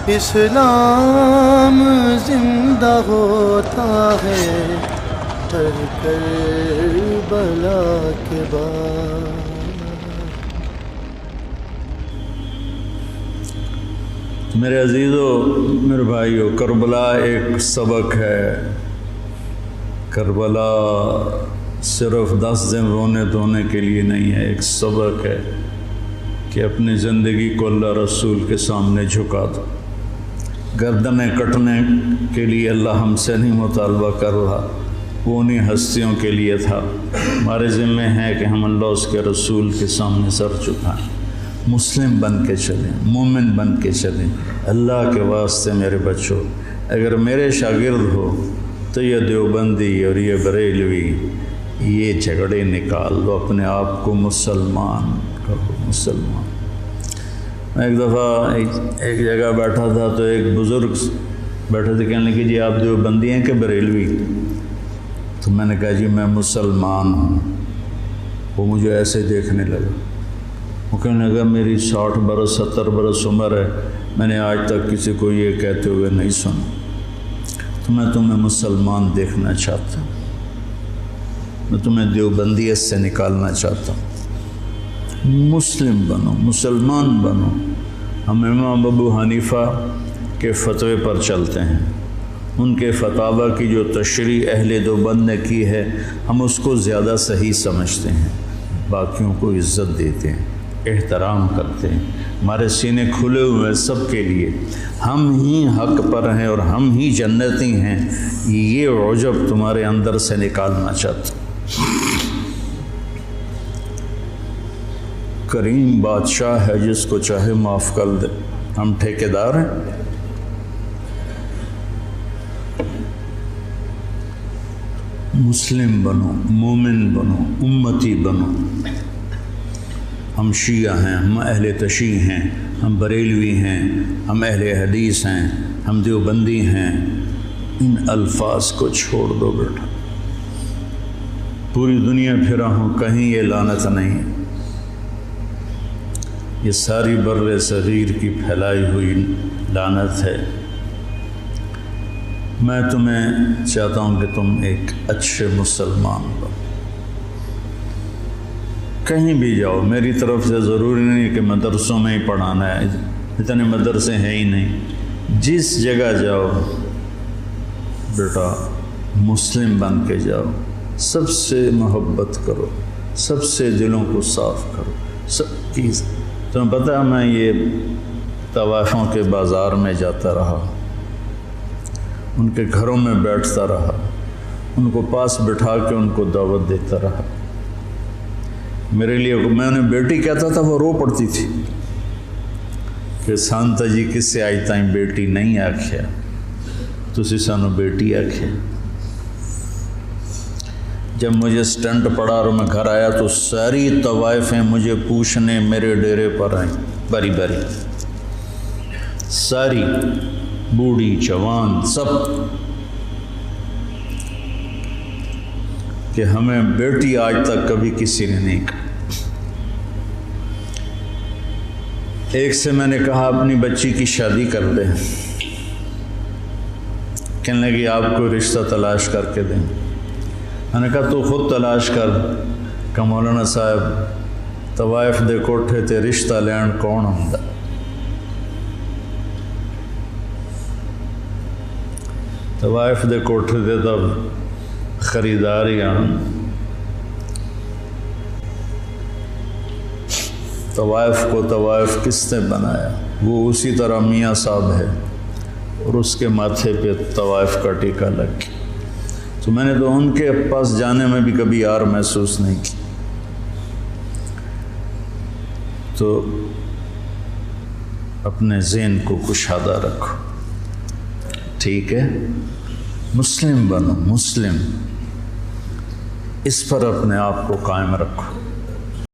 اسلام زندہ ہوتا ہے ہر کربلا کے بعد۔ میرے عزیزو، میرے بھائیو، کربلا ایک سبق ہے۔ کربلا صرف 10 دن رونے دھونے کے لیے نہیں ہے، ایک سبق ہے کہ اپنی زندگی کو اللہ رسول کے سامنے جھکا دو۔ گردنیں کٹنے کے لیے اللہ ہم سے نہیں مطالبہ کر رہا، وہ انہیں ہستیوں کے لیے تھا۔ ہمارے ذمہ ہے کہ ہم اللہ اس کے رسول کے سامنے سر جھکائیں، مسلم بن کے چلیں، مومن بن کے چلیں۔ اللہ کے واسطے میرے بچوں، اگر میرے شاگرد ہو تو یہ دیوبندی اور یہ بریلوی یہ جھگڑے نکال دو، اپنے آپ کو مسلمان کرو، مسلمان۔ میں ایک دفعہ ایک جگہ بیٹھا تھا تو ایک بزرگ بیٹھے تھے، کہنے لگے جی آپ دیوبندی ہیں کہ بریلوی؟ تو میں نے کہا جی میں مسلمان ہوں۔ وہ مجھے ایسے دیکھنے لگا، وہ کہنے لگا میری 60 برس 70 برس عمر ہے، میں نے آج تک کسی کو یہ کہتے ہوئے نہیں سنا، تو میں تمہیں مسلمان دیکھنا چاہتا ہوں، میں تمہیں دیوبندیت سے نکالنا چاہتا ہوں۔ مسلم بنو، مسلمان بنو۔ ہم امام ابو حنیفہ کے فتوے پر چلتے ہیں، ان کے فتاوی کی جو تشریح اہل دیوبند نے کی ہے ہم اس کو زیادہ صحیح سمجھتے ہیں، باقیوں کو عزت دیتے ہیں، احترام کرتے ہیں۔ ہمارے سینے کھلے ہوئے ہیں سب کے لیے، ہم ہی حق پر ہیں اور ہم ہی جنتی ہیں، یہ عجب تمہارے اندر سے نکالنا چاہتا ہوں۔ کریم بادشاہ ہے، جس کو چاہے معاف کر دے، ہم ٹھیکیدار ہیں۔ مسلم بنو، مومن بنو، امتی بنو۔ ہم شیعہ ہیں، ہم اہل تشیع ہیں، ہم بریلوی ہیں، ہم اہل حدیث ہیں، ہم دیوبندی ہیں، ان الفاظ کو چھوڑ دو بیٹا۔ پوری دنیا پھرا ہوں، کہیں یہ لعنت نہیں، یہ ساری بر صغیر کی پھیلائی ہوئی لعنت ہے۔ میں تمہیں چاہتا ہوں کہ تم ایک اچھے مسلمان بنو، کہیں بھی جاؤ۔ میری طرف سے ضروری نہیں کہ مدرسوں میں ہی پڑھانا ہے، اتنے مدرسے ہیں ہی نہیں۔ جس جگہ جاؤ بیٹا مسلم بن کے جاؤ، سب سے محبت کرو، سب سے دلوں کو صاف کرو، سب کی۔ تمہیں پتہ ہے میں یہ طوائفوں کے بازار میں جاتا رہا، ان کے گھروں میں بیٹھتا رہا، ان کو پاس بٹھا کے ان کو دعوت دیتا رہا۔ میرے لیے میں انہیں بیٹی کہتا تھا، وہ رو پڑتی تھی کہ سانتا جی کس سے آئی تائیں بیٹی نہیں آکھیا، تسی سانو بیٹی آکھیا۔ جب مجھے سٹنٹ پڑا اور میں گھر آیا تو ساری طوائفیں مجھے پوچھنے میرے ڈیرے پر آئیں، باری باری، ساری، بوڑھی جوان سب، کہ ہمیں بیٹی آج تک کبھی کسی نے نہیں کہا۔ ایک سے میں نے کہا اپنی بچی کی شادی کر دیں، کہنے لگی آپ کو رشتہ تلاش کر کے دیں۔ میں نے کہا تو خود تلاش کر۔ کہ مولانا صاحب طوائف دے کوٹھے تے رشتہ لین کون ہوندا؟ طوائف دے کوٹھے تے تب خریدار ہی آن۔ طوائف کو طوائف کس نے بنایا؟ وہ اسی طرح میاں صاحب ہے اور اس کے ماتھے پہ طوائف کا ٹیکہ لگ گیا۔ تو میں نے تو ان کے پاس جانے میں بھی کبھی یار محسوس نہیں کی۔ تو اپنے ذہن کو کشادہ رکھو، ٹھیک ہے؟ مسلم بنو، مسلم، اس پر اپنے آپ کو قائم رکھو۔